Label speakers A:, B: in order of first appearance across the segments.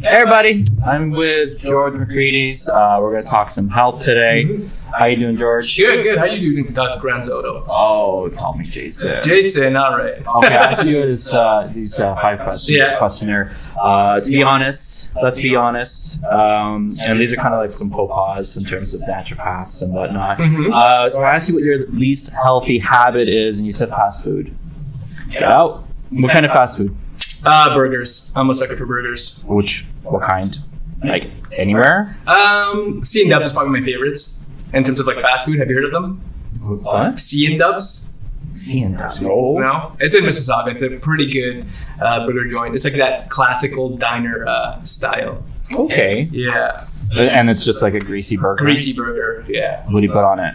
A: Hey everybody, I'm with George McCready's. We're going to talk some health today. How you doing, George?
B: Good. How you doing, Dr. Granzotto?
A: Oh, call me Jason.
B: Jason, all right.
A: Okay, I asked you these 5 questions questionnaire. To be honest, let's be honest, and these are kind of like some faux pas in terms of naturopaths and whatnot. So I asked you what your least healthy habit is, and you said fast food. Get out. What kind of fast food?
B: Burgers. I'm a sucker for burgers.
A: What kind? Like anywhere?
B: C&Dubs is probably my favorites in terms of like fast food. Have you heard of them?
A: What?
B: C&Dubs?
A: C&Dubs.
B: No? It's in Mississauga. It's a pretty good burger joint. It's like that classical diner style.
A: Okay.
B: Yeah.
A: And it's just like a greasy burger?
B: Greasy burger, yeah.
A: What do you put on it?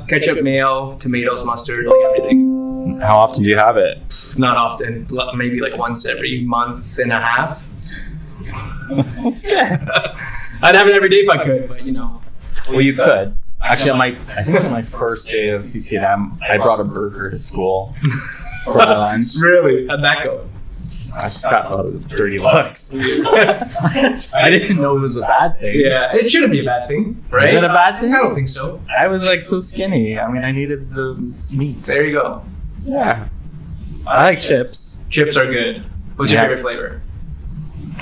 B: Ketchup, mayo, tomatoes, mustard, like everything.
A: How often do you have it?
B: Not often. Maybe like once every month and a half.
A: That's good.
B: I'd have it every day if I could, but you know.
A: Well, you could. Actually, I think it was my first day of CCNM. I brought a burger to school for my lunch.
B: Really? How'd that go?
A: I just got about 30 bucks. I didn't know it was a bad thing.
B: Yeah, it shouldn't be a bad thing, right?
A: Is it a bad thing?
B: I don't think so.
A: I was like so skinny. I mean, I needed the meat.
B: There you go.
A: Yeah. I like chips.
B: Chips are good. What's your favorite flavor?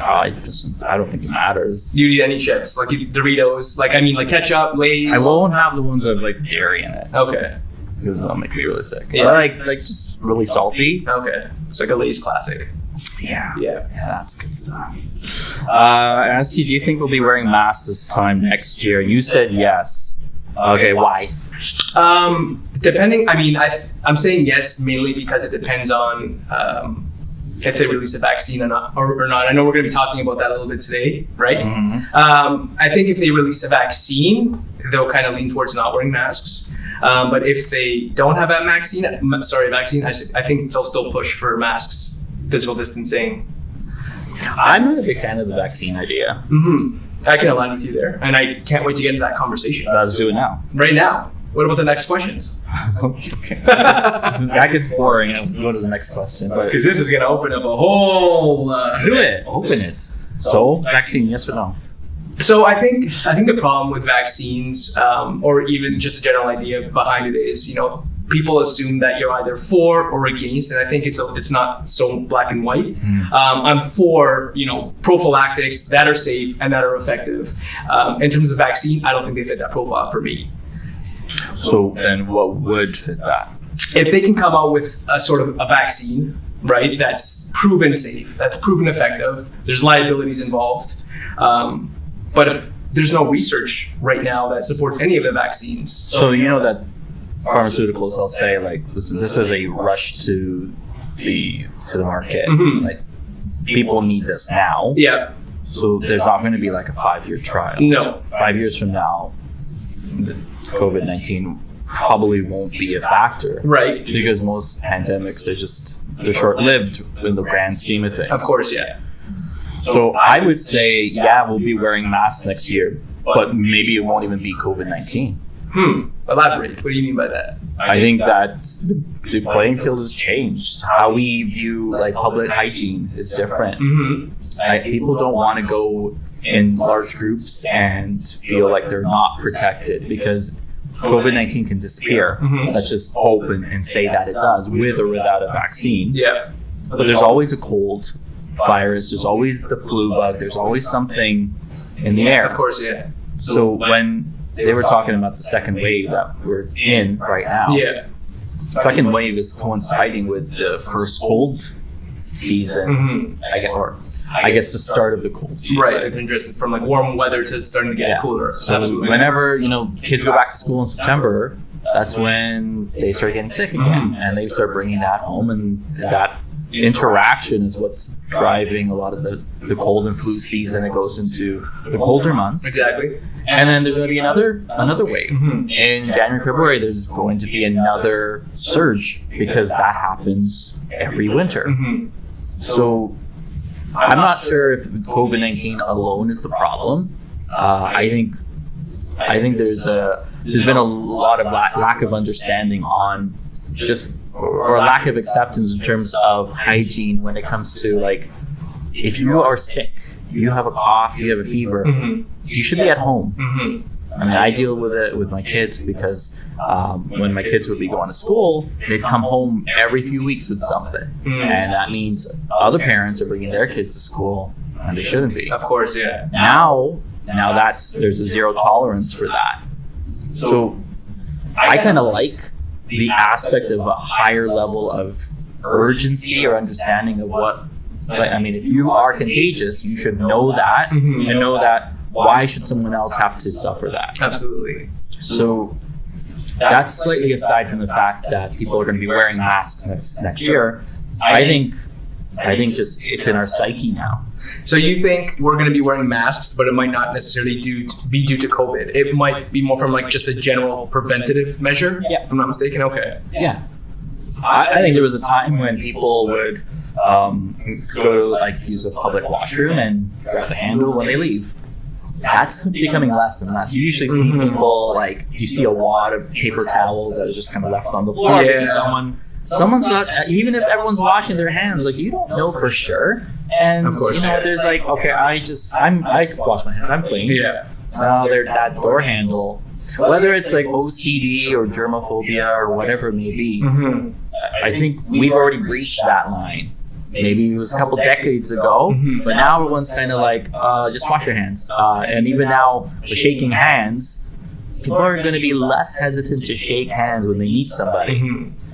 A: I don't think it matters.
B: Do you eat any chips? Like Doritos? Like ketchup, Lay's?
A: I won't have the ones that have like dairy in it.
B: Okay.
A: Because that'll make me really sick.
B: Yeah.
A: Or like just really salty.
B: Okay. It's like a Lay's classic.
A: Yeah.
B: Yeah,
A: that's good stuff. I asked you, do you think we'll be wearing masks this time next year? You said yes. Okay, why?
B: Depending, I'm saying yes mainly because it depends on if they release a vaccine or not. I know we're going to be talking about that a little bit today, right? I think if they release a vaccine, they'll kind of lean towards not wearing masks. But if they don't have a vaccine, I think they'll still push for masks, physical distancing.
A: I'm not a big fan of the vaccine idea.
B: I can align with you there, and I can't wait to get into that conversation.
A: Let's do it now.
B: Right now. What about the next questions?
A: Okay. That gets boring. I'll go to the next question.
B: Because this is going to open up a whole...
A: Do it. Open it. So, vaccine, yes or no?
B: So I think the problem with vaccines, or even just a general idea behind it is, people assume that you're either for or against, and I think it's not so black and white. I'm for prophylactics that are safe and that are effective. In terms of vaccine, I don't think they fit that profile for me.
A: So then, what would fit that?
B: If they can come out with a sort of a vaccine, right, that's proven safe, that's proven effective, there's liabilities involved, but if there's no research right now that supports any of the vaccines.
A: So you know that pharmaceuticals, I'll say, like this is a rush to the market. Like people need this now.
B: Yeah.
A: So there's not going to be like a 5-year trial.
B: No.
A: 5 years from now, the COVID-19 probably won't be a factor.
B: Right.
A: Because most pandemics they're short-lived in the grand scheme of things.
B: Of course, yeah.
A: So I would say, yeah, we'll be wearing masks next year, but maybe it won't even be COVID-19.
B: Elaborate. What do you mean by that?
A: I think that the playing field has changed. How we view like public hygiene is different. People don't want to go in large groups and feel like they're not protected because COVID-19 can disappear. Let's just hope and say that it does, with or without a vaccine.
B: Yeah.
A: But there's always a cold virus, there's always the flu bug, there's always something in the air.
B: Of course, yeah.
A: So when they were talking about the second wave that we're in right now, second wave is coinciding with the first cold season, I guess the start of the cold season.
B: Right, I think it's from like warm weather to starting to get cooler.
A: So
B: absolutely.
A: whenever kids go back to school in September, that's when they start getting sick again, and they start bringing that home, and that interaction is what's driving a lot of the cold and flu season. It goes into the colder months.
B: Exactly.
A: And then there's going to be another wave. In January, February, there's going to be another surge because that happens every winter. So I'm not sure if COVID-19 alone is the problem. I think there's been a lot of lack of understanding on just or a lack of acceptance in terms of hygiene when it comes to like if you are sick you have a cough, you have a fever, you should be at home. I mean, I deal with it with my kids because when my kids would be going to school, they'd come home every few weeks with something. And that means other parents are bringing their kids to school and they shouldn't be.
B: Of course, yeah.
A: Now there's a zero tolerance for that. So I kind of like the aspect of a higher level of urgency or understanding of what, I mean, if you are contagious, you should know that and know that why should someone else have to suffer that?
B: Absolutely.
A: So that's slightly aside from the fact that people are going to be wearing masks next year. I think just it's in our psyche now.
B: So you think we're going to be wearing masks, but it might not necessarily be due to COVID. It might be more from like just a general preventative measure.
A: Yeah.
B: If I'm not mistaken. Okay.
A: Yeah. I think there was a time when people would go to like use a public washroom and grab the handle when they leave. That's becoming less and less. You usually see people like you see a wad of paper towels that are just kind of left on the floor.
B: Yeah.
A: Because someone's not, even if everyone's washing their hands, like you don't know for sure. And
B: Of course.
A: there's like, okay, I wash my hands, I'm clean.
B: Yeah.
A: There's that door handle. Whether it's like OCD or germophobia or whatever it may be, I think we've already reached that line. Maybe it was a couple decades ago, but now everyone's kind of like, just wash your hands. And even now, with shaking hands, people are going to be less hesitant to shake hands when they meet somebody.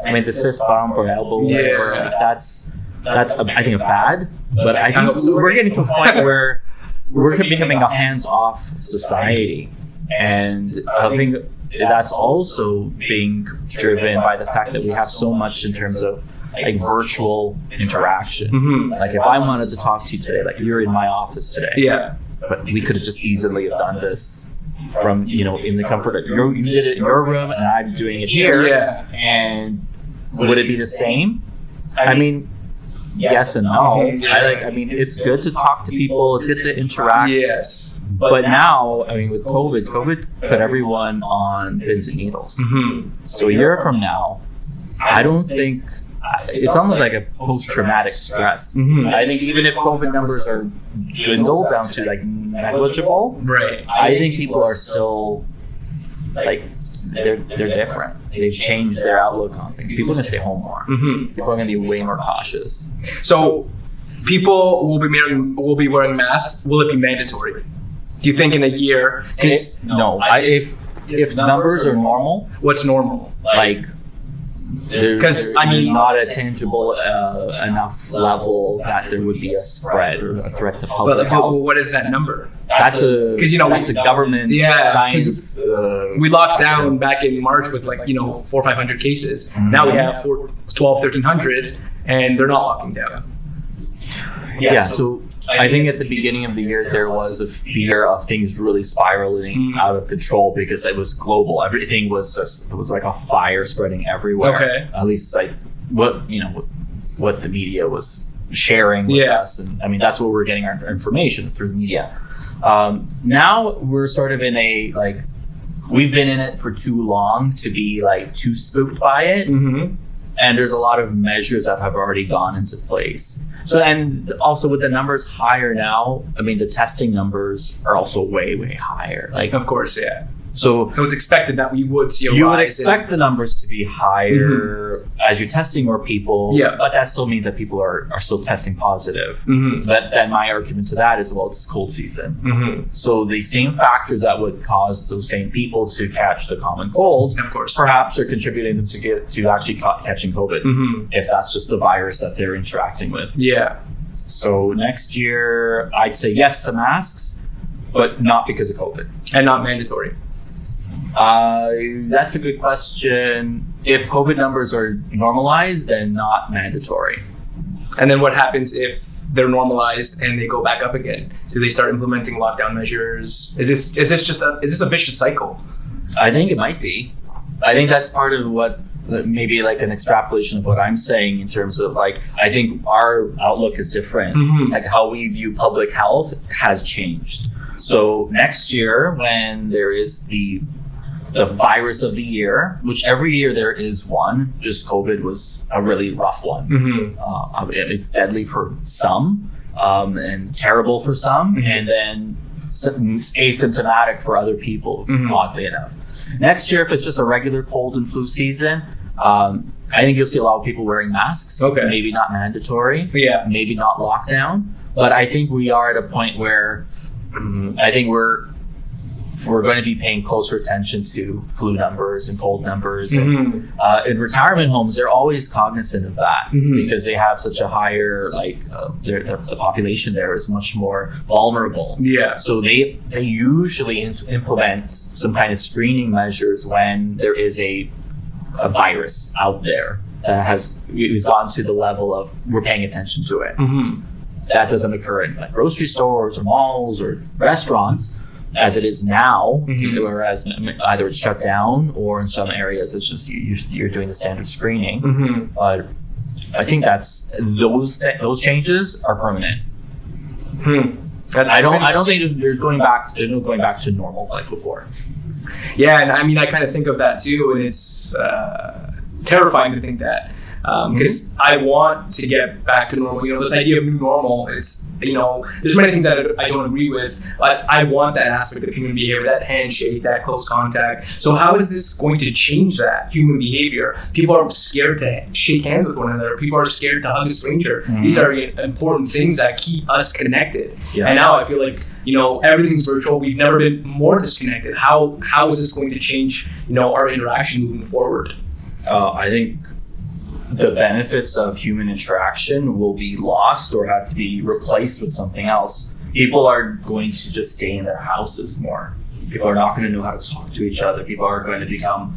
A: I mean, this fist bump or elbow, whatever, like that's I think a fad. But I think we're getting to a point where we're becoming a hands-off society. And I think that's also being driven by the fact that we have so much in terms of like virtual interaction. Like if I wanted to talk to you today, like you're in my office today.
B: Yeah.
A: But we could have just easily have done this from, in the comfort of you did it in your room and I'm doing it here.
B: Yeah.
A: And would it be the same? I mean, yes and no. I mean, it's good to talk to people. It's good to interact.
B: Yes.
A: But now, I mean, with COVID put everyone on pins and needles. So a year from now, I don't think it's almost like a post-traumatic stress. I think even if COVID numbers are dwindled down to like negligible,
B: Right.
A: I think people are still like they're different. They've changed their outlook on things. People are gonna stay home more. People are gonna be way more cautious.
B: So people will be wearing masks. Will it be mandatory? Do you think in a year?
A: No. If numbers are normal,
B: What's normal?
A: like there's
B: I mean-
A: not a tangible enough level that there would be a spread or a threat to public
B: But
A: health.
B: what is that number?
A: That's a
B: 'Cause,
A: that's a government science.
B: We locked down back in March with 400 or 500 cases. Now we have 1,300, and they're not locking down.
A: Yeah, so I think at the beginning of the year there was a fear of things really spiraling out of control because it was global. Everything was it was like a fire spreading everywhere.
B: Okay.
A: At least like what the media was sharing with us, and I mean that's where we're getting our information through the media. Now we're sort of in a we've been in it for too long to be too spooked by it, and there's a lot of measures that have already gone into place. So, and also with the numbers higher now, I mean, the testing numbers are also way, way higher.
B: Of course, yeah.
A: So
B: it's expected that we would see a rise.
A: You would expect the numbers to be higher as you're testing more people.
B: Yeah.
A: But that still means that people are still testing positive. But then my argument to that is, well, it's cold season. So the same factors that would cause those same people to catch the common cold,
B: of course,
A: perhaps are contributing them to actually catching COVID, if that's just the virus that they're interacting with.
B: Yeah.
A: So next year, I'd say yes to masks, but not because of COVID.
B: And not mandatory.
A: That's a good question. If COVID numbers are normalized, then not mandatory.
B: And then what happens if they're normalized and they go back up again? Do they start implementing lockdown measures? Is this a vicious cycle?
A: I think it might be. I think that's part of what maybe an extrapolation of what I'm saying in terms of I think our outlook is different. Like how we view public health has changed. So next year, when there is the virus of the year, which every year there is one, just COVID was a really rough one. It's deadly for some, and terrible for some, and then asymptomatic for other people, oddly enough. Next year, if it's just a regular cold and flu season, I think you'll see a lot of people wearing masks.
B: Okay.
A: Maybe not mandatory.
B: Yeah.
A: Maybe not lockdown. But I think we are at a point where I think we're going to be paying closer attention to flu numbers and cold numbers. And, in retirement homes, they're always cognizant of that because they have such a higher, the population there is much more vulnerable.
B: Yeah.
A: So they usually implement some kind of screening measures when there is a virus out there that has gotten to the level of we're paying attention to it. That doesn't occur in like grocery stores or malls or restaurants as it is now, whereas either it's shut down or in some areas it's just you're doing the standard screening. But I think those changes are permanent. I don't think there's no going back to normal like before.
B: Yeah, and I mean, I kind of think of that too, and it's terrifying to think that because I want to get back to normal. You know, this idea of new normal is, you know, there's many things that I don't agree with, but I want that aspect of human behavior, that handshake, that close contact. So how is this going to change that human behavior? People are scared to shake hands with one another. People are scared to hug a stranger. These are important things that keep us connected. Yes. And now I feel like, you know, everything's virtual. We've never been more disconnected. How is this going to change, you know, our interaction moving forward?
A: I think the benefits of human interaction will be lost or have to be replaced with something else. People are going to just stay in their houses more. People are not going to know how to talk to each other. People are going to become,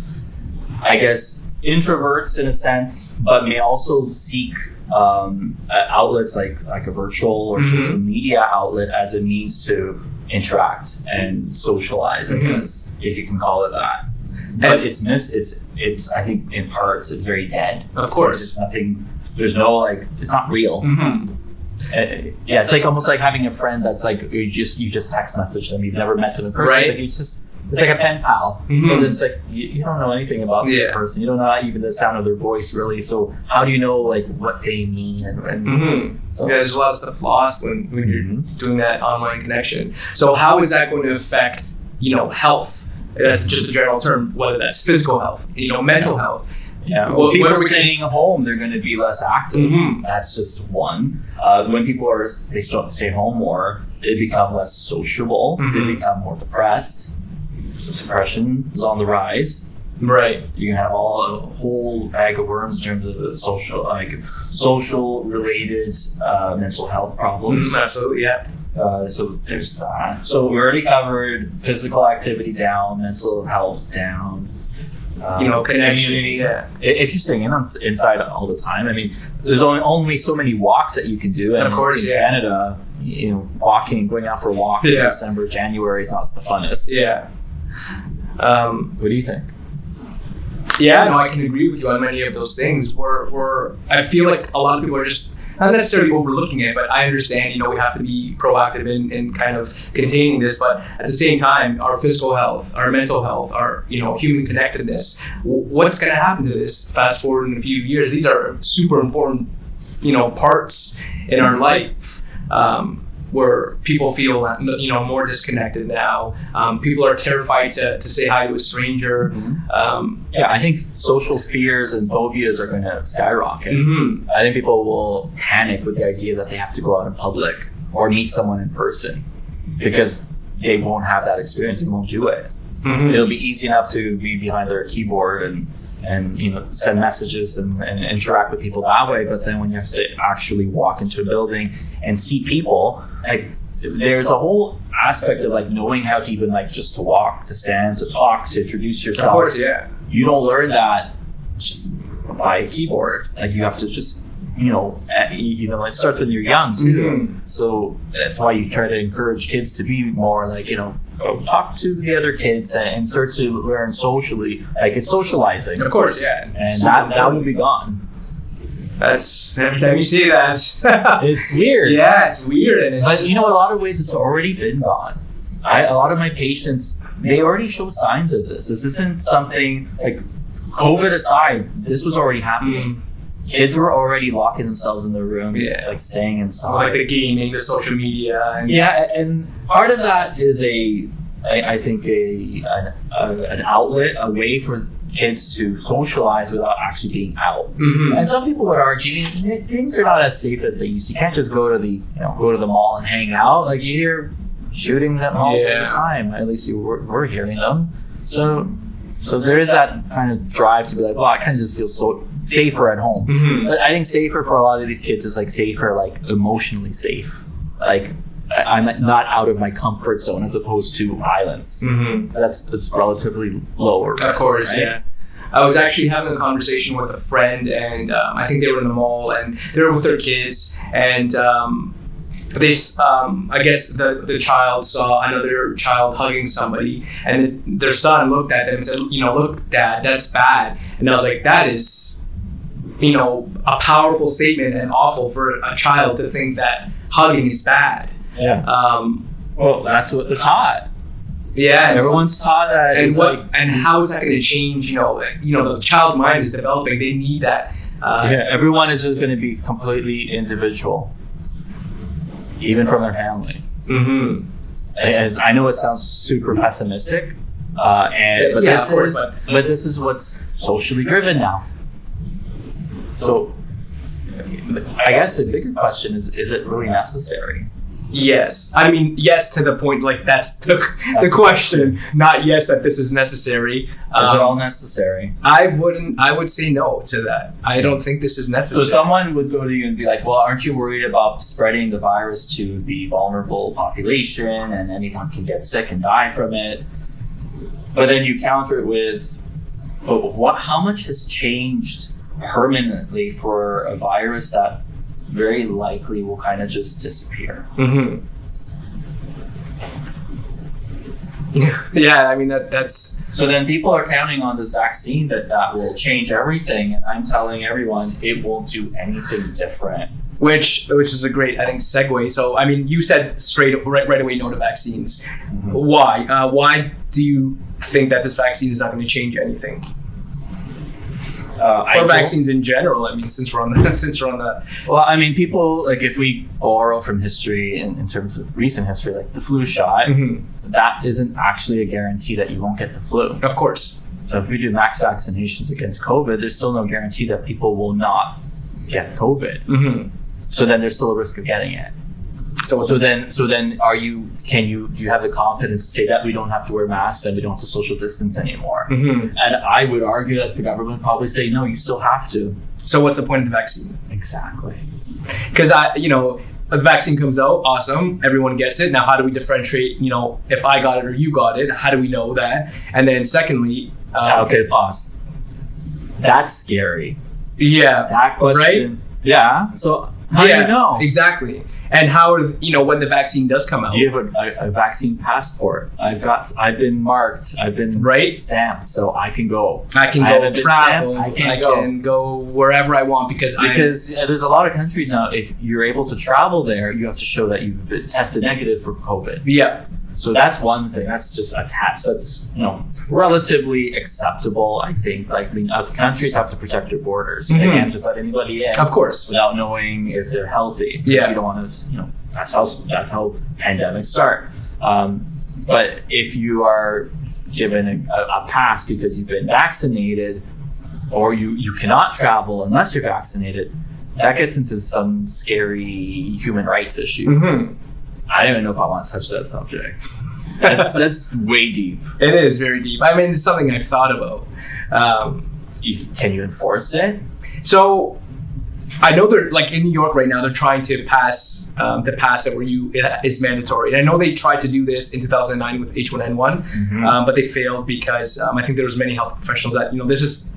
A: I guess, introverts in a sense, but may also seek outlets like a virtual or social media outlet as a means to interact and socialize, I guess, if you can call it that. But it's I think in parts it's very dead. Of course. There's no it's not real. Yeah, it's like almost like having a friend that's like you just text message them, you've never met them in person,
B: right?
A: But it's like a pen pal. But it's like you don't know anything about this person. You don't know even the sound of their voice really. So how do you know like what they mean so.
B: There's a lot of stuff lost when you're doing that online connection. So how is that going to affect, you know, health? That's just a general term, whether that's physical health, you know, mental health.
A: Yeah, well, people are staying home, they're going to be less active. That's just one. When people they stay home more, they become less sociable. They become more depressed. So depression is on the rise.
B: Right.
A: You can have a whole bag of worms in terms of the social related mental health problems.
B: Absolutely, yeah.
A: So there's that. So we already covered physical activity down, mental health down.
B: You know, connection.
A: Yeah. If you're staying inside all the time, I mean, there's only so many walks that you can do. And
B: of course,
A: in Canada, you know, going out for a walk in December, January is not the funnest.
B: Yeah.
A: What do you think?
B: Yeah, no, I can agree with you on many of those things. I feel like a lot of people are just not necessarily overlooking it, but I understand, you know, we have to be proactive in kind of containing this, but at the same time, our physical health, our mental health, our, you know, human connectedness, what's going to happen to this fast forward in a few years? These are super important, you know, parts in our life, where people feel, you know, more disconnected now. People are terrified to say hi to a stranger.
A: Yeah, I think social fears and phobias are going to skyrocket. I think people will panic with the idea that they have to go out in public or meet someone in person because they won't have that experience. They won't do it. It'll be easy enough to be behind their keyboard and you know, send messages and interact with people that way, but then when you have to actually walk into a building and see people, like there's a whole aspect of like knowing how to even like just to walk, to stand, to talk, to introduce yourself.
B: Of course, yeah.
A: You don't learn that just by a keyboard. Like you have to just, you know, it starts when you're young too. So that's why you try to encourage kids to be more like, you know, go talk to the other kids and start to learn socially. Like it's socializing.
B: Of course, yeah.
A: And that will be gone.
B: That's, every time you say that,
A: it's weird.
B: Yeah, it's weird.
A: But you know, in a lot of ways, it's already been gone. A lot of my patients, they already show signs of this. This isn't something like COVID aside. This was already happening. kids were already locking themselves in their rooms,
B: Yeah.
A: like staying inside.
B: Like the gaming, the social media. And
A: Yeah, and part of that is I think an outlet, a way for kids to socialize without actually being out.
B: Mhm.
A: And some people would argue things are not as safe as they used to. You can't just go to the mall and hang out. Like you hear shootings at malls all the time. At least we're hearing them. So there is that kind of drive to be like, well, I kind of just feel so safer at home.
B: Mhm.
A: But I think safer for a lot of these kids is like safer, like emotionally safe. Like I'm not out of my comfort zone as opposed to violence.
B: Mhm.
A: That's relatively lower.
B: Of course,
A: right?
B: yeah. I was actually having a conversation with a friend, and I think they were in the mall, and they were with their kids, and I guess the child saw another child hugging somebody, and their son looked at them and said, "Look, Dad, that's bad." And I was like, "That is, a powerful statement and awful for a child to think that hugging is bad."
A: Yeah. Well, that's what they're taught.
B: Yeah,
A: Everyone's taught that.
B: and
A: it's
B: what
A: like,
B: and how is that going to change? The child's mind is developing. They need that.
A: everyone is just going to be completely individual, even from their family.
B: Mm-hmm.
A: As I know, it sounds super pessimistic, but this is what's socially driven now. So, I guess the bigger question is it really necessary?
B: Yes, I mean yes to the point. Like that's the question. Not yes that this is necessary.
A: Is it all necessary?
B: I would say no to that. I don't think this is
A: So
B: necessary.
A: someone would go to you and be like, well, aren't you worried about spreading the virus to the vulnerable population and anyone can get sick and die from it? But then you counter it with, but how much has changed permanently for a virus that very likely will kind of just disappear?
B: Mm-hmm. Yeah, I mean that's.
A: So then people are counting on this vaccine that will change everything, and I'm telling everyone it won't do anything different.
B: Which is a great, I think, segue. So, I mean, you said right away no to vaccines.
A: Mm-hmm.
B: Why? Why do you think that this vaccine is not going to change anything? Or vaccines in general. I mean, since we're on the.
A: Well, I mean, people, like, if we borrow from history in terms of recent history, like the flu shot,
B: Mhm.
A: that isn't actually a guarantee that you won't get the flu.
B: Of course.
A: So if we do max vaccinations against COVID, there's still no guarantee that people will not get COVID.
B: Mm-hmm.
A: So then there's still a risk of getting it. So then do you have the confidence to say that we don't have to wear masks and we don't have to social distance anymore?
B: Mm-hmm.
A: And I would argue that the government would probably say, no, you still have to.
B: So what's the point of the vaccine?
A: Exactly.
B: Because a vaccine comes out, awesome, everyone gets it. Now, how do we differentiate? If I got it or you got it, how do we know that? And then, secondly,
A: Okay, pause. That's scary.
B: yeah,
A: That question.
B: right?
A: Yeah. So how do you know?
B: Exactly. And how when the vaccine does come out?
A: Do you have a vaccine passport? I've been marked. I've been
B: Right.
A: stamped, so I can go.
B: I can
A: haven't
B: go
A: been
B: travel.
A: stamped, I
B: I
A: can't go.
B: can go wherever I want because
A: There's a lot of countries now. If you're able to travel there, you have to show that you've been tested negative for COVID.
B: yeah.
A: So that's one thing. That's just a test. That's relatively acceptable, I think. Like, other countries have to protect their borders.
B: Mhm.
A: They can't just let anybody in
B: Of course.
A: without knowing if they're healthy.
B: Yeah.
A: You don't want to. That's how pandemics start. But if you are given a pass because you've been vaccinated, or you cannot travel unless you're vaccinated, that gets into some scary human rights issues.
B: Mm-hmm.
A: I don't even know if I want to touch that subject. That's way deep.
B: It is very deep. I mean, it's something I've thought about.
A: Can you enforce it?
B: So I know they're like in New York right now. They're trying to pass the pass that it is mandatory. And I know they tried to do this in 2009 with H1N1, but they failed because I think there was many health professionals that this is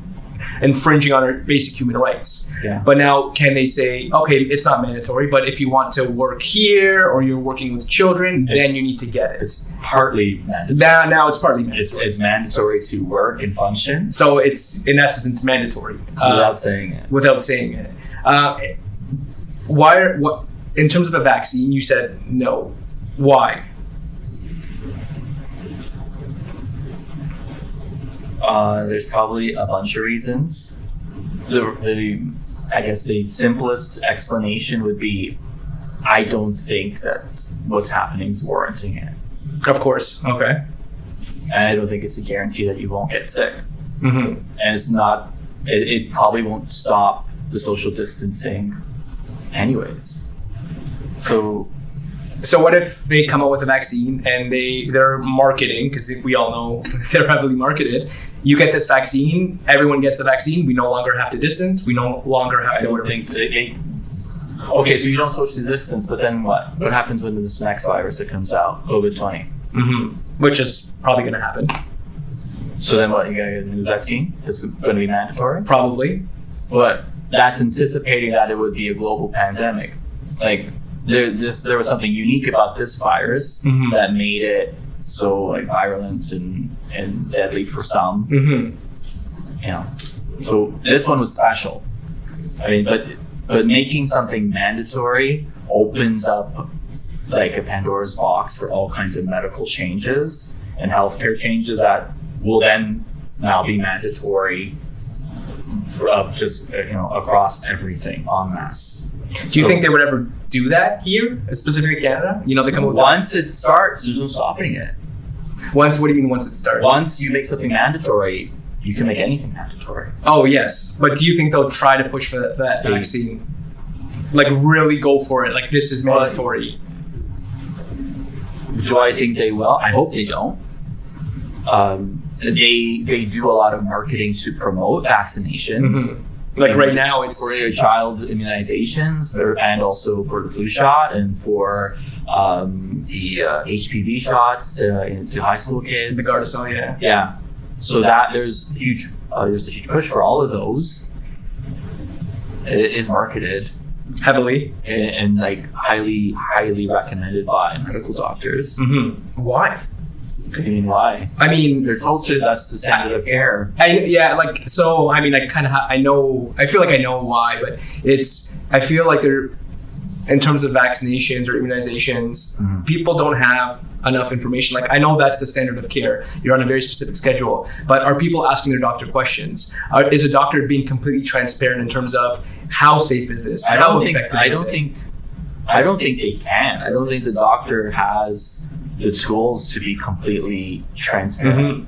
B: infringing on our basic human rights.
A: Yeah.
B: But now can they say, okay, it's not mandatory, but if you want to work here or you're working with children, then you need to get it.
A: It's partly mandatory.
B: Now it's partly mandatory.
A: It's mandatory to work and function.
B: So it's, in essence, it's mandatory.
A: Without saying it.
B: Without saying it. In terms of the vaccine, you said no. Why?
A: There's probably a bunch of reasons. The I guess the simplest explanation would be, I don't think that what's happening is warranting it.
B: Of course. Okay.
A: And I don't think it's a guarantee that you won't get sick.
B: Mm-hmm.
A: And it's not, it probably won't stop the social distancing anyways. So
B: what if they come out with a vaccine and they're marketing, because we all know they're heavily marketed, you get this vaccine, everyone gets the vaccine, we no longer have to distance, we no longer have
A: I
B: to...
A: don't think okay, so you don't social distance, but then what? What happens when this next virus that comes out, COVID-20?
B: Mm-hmm. Which is probably going to happen.
A: So then what? You gotta get a new vaccine that's going to be mandatory?
B: Probably.
A: But that's anticipating that it would be a global pandemic. Like, there was something unique about this virus
B: Mhm.
A: that made it so like virulent and deadly for some.
B: Mm-hmm.
A: You know, so this one was special. I mean, but making something mandatory opens up like a Pandora's box for all kinds of medical changes and healthcare changes that will then now be mandatory, just across everything en masse.
B: Do you think they would ever do that here, specifically Canada? You know, they come up with...
A: Once it starts, there's no stopping it.
B: What do you mean once it starts?
A: Once you make something mandatory, you can make anything mandatory.
B: Oh, yes. But do you think they'll try to push for that vaccine? Like, really go for it? Like, this is mandatory?
A: Do I think they will? I hope they don't. They do a lot of marketing to promote vaccinations.
B: Mm-hmm. Like right now, it's
A: for your child immunizations, and also for the flu shot, and for the HPV shots to high school kids.
B: the Gardasil, yeah.
A: Yeah. So that there's a huge push for all of those. It is marketed
B: Heavily.
A: and like highly recommended by medical doctors.
B: Mm-hmm. Why?
A: I mean, why?
B: I mean,
A: They're told to. That's the standard of care.
B: I feel like I know why, but I feel like they're, in terms of vaccinations or immunizations,
A: Mhm.
B: people don't have enough information. Like, I know that's the standard of care. You're on a very specific schedule, but are people asking their doctor questions? Is a doctor being completely transparent in terms of how safe is this?
A: I
B: How
A: don't think they can. I don't think the doctor has the tools to be completely transparent.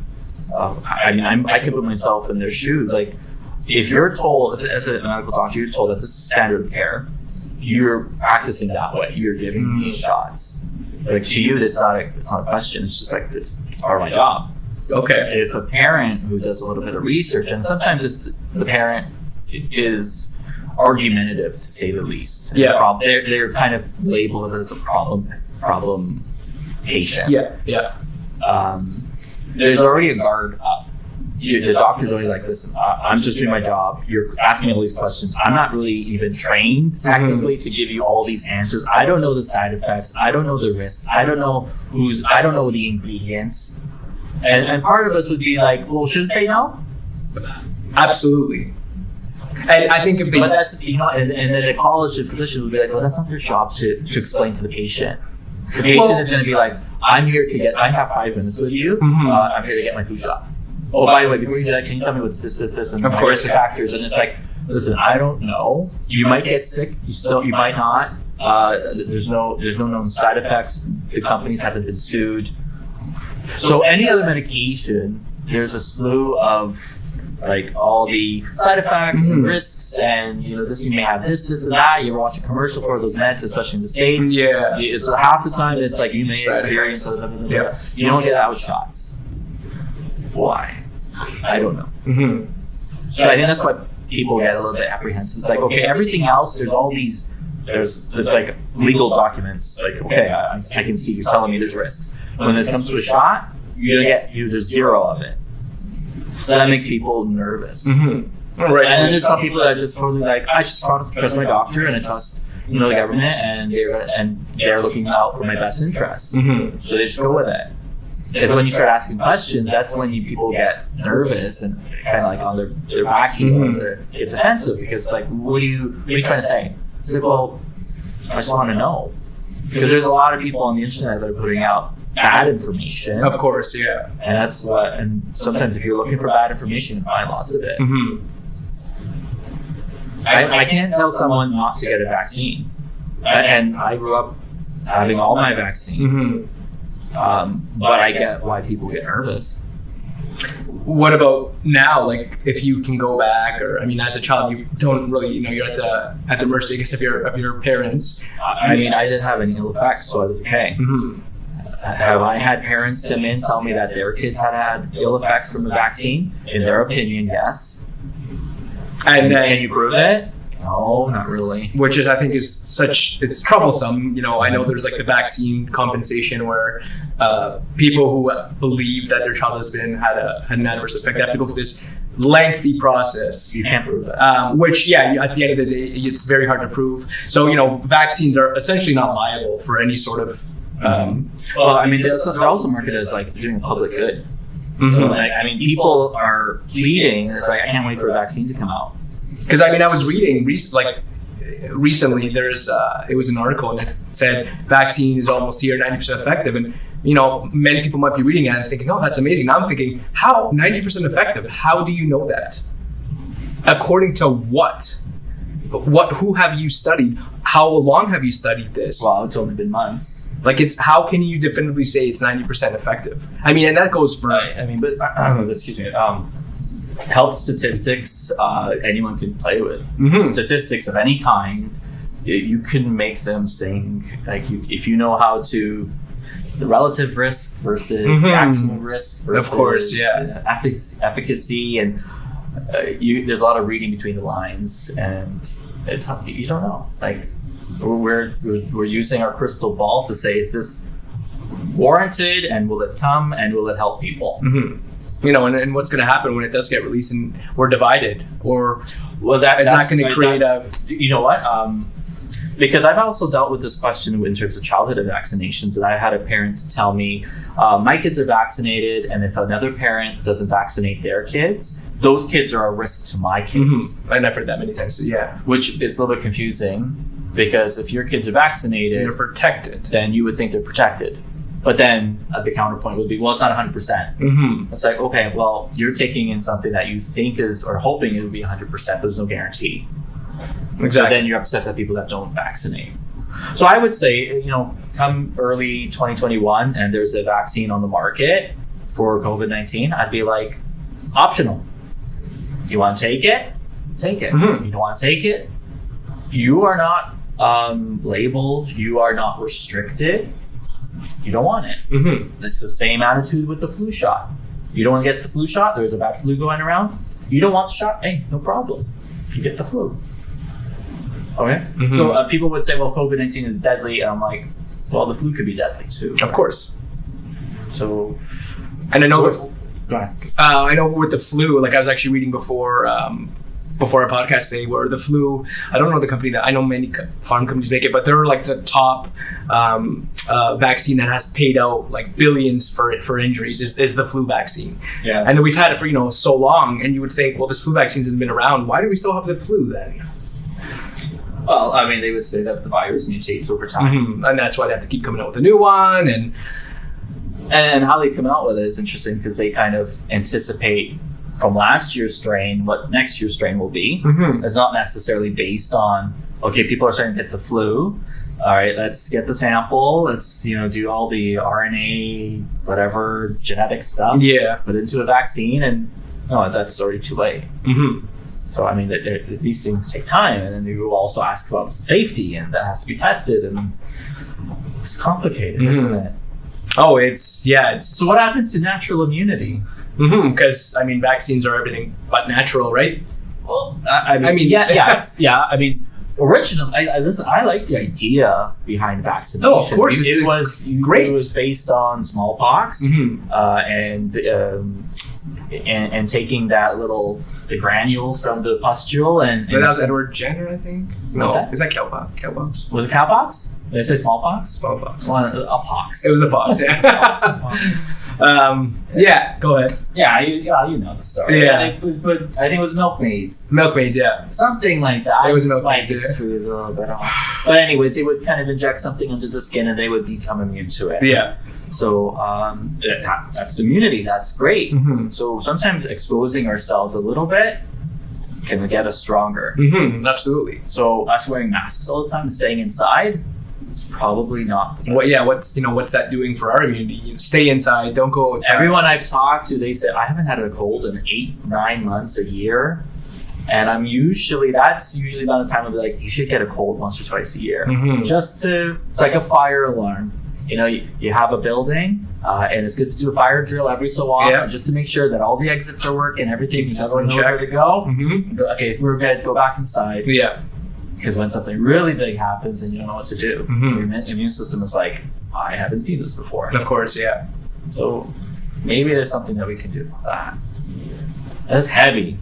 A: I can put myself in their shoes. Like, if you're told, as a medical doctor, you're told that this is standard of care, you're practicing that way. You're giving these shots. Like, to you, it's not a question. It's just like, it's part of my job.
B: Okay.
A: If a parent who does a little bit of research, and sometimes the parent is argumentative, to say the least.
B: Yeah.
A: They're kind of labeled as a problem patient.
B: Yeah.
A: There's already a guard up. The doctor's already like, listen, I'm just doing my job. You're asking me all these questions. I'm not really even trained technically to give you all these answers. I don't know the side effects. I don't know the risks. I don't know the ingredients. And part of us would be like, well, shouldn't they know?
B: Absolutely. And I think if they...
A: But that's, and then a college physician would be like, well, that's not their job to explain to the patient. The patient is going to be like, I have 5 minutes with you. I'm here to get my flu shot. Oh, by the way, before you do that, can you tell me what's this, and
B: of
A: my risk factors? And it's like, listen, I don't know. You might get sick. You might not. There's no known side effects. The companies haven't been sued. So any other medication, there's a slew of like all the side effects and risks, and this, you may have this and that. You ever watch a commercial for those meds, especially in the States?
B: Yeah.
A: It's half the time it's like you may experience.
B: Yeah.
A: You don't get that with shots. Why? I don't know.
B: Mm-hmm.
A: So I think that's why people get a little bit apprehensive. It's like, okay, everything else, there's all these, it's like legal documents. Like, okay, I can see you're telling me there's risks. When it comes to a shot, you're gonna get there's zero of it. So that makes people nervous.
B: Mm-hmm. Right.
A: And then there's some people that are just totally like, I just trust my doctor and I trust the government, and they're looking out for my best interest.
B: Mm-hmm.
A: So they just go with it. Because when you start asking questions, that's when people get nervous and kind of like on their back heel, they get defensive, because like, what are you trying to say? It's like, well, I just want to know, because there's a lot of people on the internet that are putting out bad information.
B: Of course, yeah.
A: And that's what. And sometimes if you're looking for bad information, you find lots of it.
B: Mm-hmm.
A: I can't tell someone not to get a vaccine. And I grew up having all my vaccines. But I get why people get nervous.
B: What about now? Like, if you can go back, or I mean, as a child, you don't really, you're at the mercy, I guess, of your parents.
A: I mean, I didn't have any ill effects, so I was okay. Have I had parents come in tell me that their kids had ill effects from the vaccine? In their opinion, yes.
B: And then,
A: can you prove it? No, not really.
B: Which is, I think, it's troublesome. I know there's like the vaccine compensation where people who believe that their child had an adverse effect have to go through this lengthy process.
A: You can't prove that.
B: Which, at the end of the day, it's very hard to prove. So, vaccines are essentially not liable for any sort of.
A: Well, I mean, they're also marketed as like doing public good. So, I mean, people are pleading. It's like, I can't wait for a vaccine to come out.
B: Because I mean, I was reading recently. It was an article and it said vaccine is almost here, 90% effective, and many people might be reading it and thinking, "Oh, that's amazing." Now I'm thinking, how 90% effective? How do you know that? According to what? Who have you studied? How long have you studied this?
A: Well, it's only been months.
B: How can you definitively say it's 90% effective? I mean, and that goes for.
A: Excuse me. Health statistics, anyone can play with. Statistics of any kind, you can make them sing. Like if you know how to, the relative risk versus the actual risk versus,
B: of course,
A: efficacy, and there's a lot of reading between the lines, and it's you don't know. Like we're using our crystal ball to say, is this warranted, and will it come, and will it help people?
B: And what's going to happen when it does get released and we're divided? Or
A: that's
B: not going to create a...
A: You know what? Because I've also dealt with this question in terms of childhood vaccinations, and I had a parent tell me, my kids are vaccinated, and if another parent doesn't vaccinate their kids, those kids are a risk to my kids.
B: And I've heard that many times,
A: Which is a little bit confusing, because if your kids are vaccinated...
B: They're protected.
A: Then you would think they're protected. But then the counterpoint would be, well, it's not 100%. It's like, okay, well, you're taking in something that you think is, or hoping it would be 100%, but there's no guarantee.
B: Exactly.
A: So then you're upset that people that don't vaccinate. So I would say, come early 2021 and there's a vaccine on the market for COVID-19, I'd be like, optional. You want to take it? Take it. You don't want to take it? You are not labeled. You are not restricted. You don't want it. It's the same attitude with the flu shot. You don't want to get the flu shot. There's a bad flu going around. You don't want the shot. Hey, no problem. You get the flu. Okay? So people would say, well, COVID-19 is deadly. And I'm like, well, the flu could be deadly too.
B: Of course.
A: So...
B: And I know...
A: Go ahead.
B: I know with the flu, like I was actually reading before our podcast today, where the flu, I don't know the company that, I know many farm companies make it, but they're like the top vaccine that has paid out like billions for injuries is the flu vaccine.
A: Yes.
B: And we've had it for so long, and you would think, well, this flu vaccine hasn't been around. Why do we still have the flu then?
A: Well, I mean, they would say that the virus mutates over time.
B: And that's why they have to keep coming out with a new one.
A: And how they come out with it is interesting, because they kind of anticipate from last year's strain what next year's strain will be. It's not necessarily based on, okay, people are starting to get the flu. All right, let's get the sample. Let's do all the RNA, whatever genetic stuff. Put it into a vaccine, and that's already too late. So I mean, these things take time, and then you also ask about safety, and that has to be tested, and it's complicated, isn't it?
B: Oh, it's.
A: So what happens to natural immunity?
B: Because I mean, vaccines are everything but natural, right?
A: Well, I mean, yes, I mean, originally, I like the idea behind vaccination.
B: Oh, of course,
A: it was great. It was based on smallpox, and taking the granules from the pustule, and
B: that was Edward Jenner, I think. No,
A: is
B: that cowpox?
A: Was it cowpox? Did I say smallpox?
B: Smallpox.
A: Well, a pox.
B: It was a pox. Yeah. Go ahead.
A: Yeah, you know the story.
B: Yeah.
A: But I think it was milkmaids.
B: Milkmaids, yeah.
A: Something like that.
B: It was milkmaids.
A: History is a little bit off. But anyways, they would kind of inject something under the skin, and they would become immune to it.
B: Yeah.
A: So that's immunity. That's great. So sometimes exposing ourselves a little bit can get us stronger.
B: Absolutely.
A: So us wearing masks all the time, staying inside, is probably not the best.
B: What's that doing for our immunity? You stay inside, don't go outside.
A: Everyone I've talked to, they say, I haven't had a cold in 8-9 months, a year. And that's usually about the time I'll be like, you should get a cold once or twice a year. It's like a fire alarm. You have a building, and it's good to do a fire drill every so often just to make sure that all the exits are working, everything, everyone knows where to go. Okay, we're good, go back inside.
B: Yeah.
A: Because when something really big happens and you don't know what to do, your immune system is like, I haven't seen this before.
B: Of course, yeah.
A: So maybe there's something that we can do about that. That's heavy.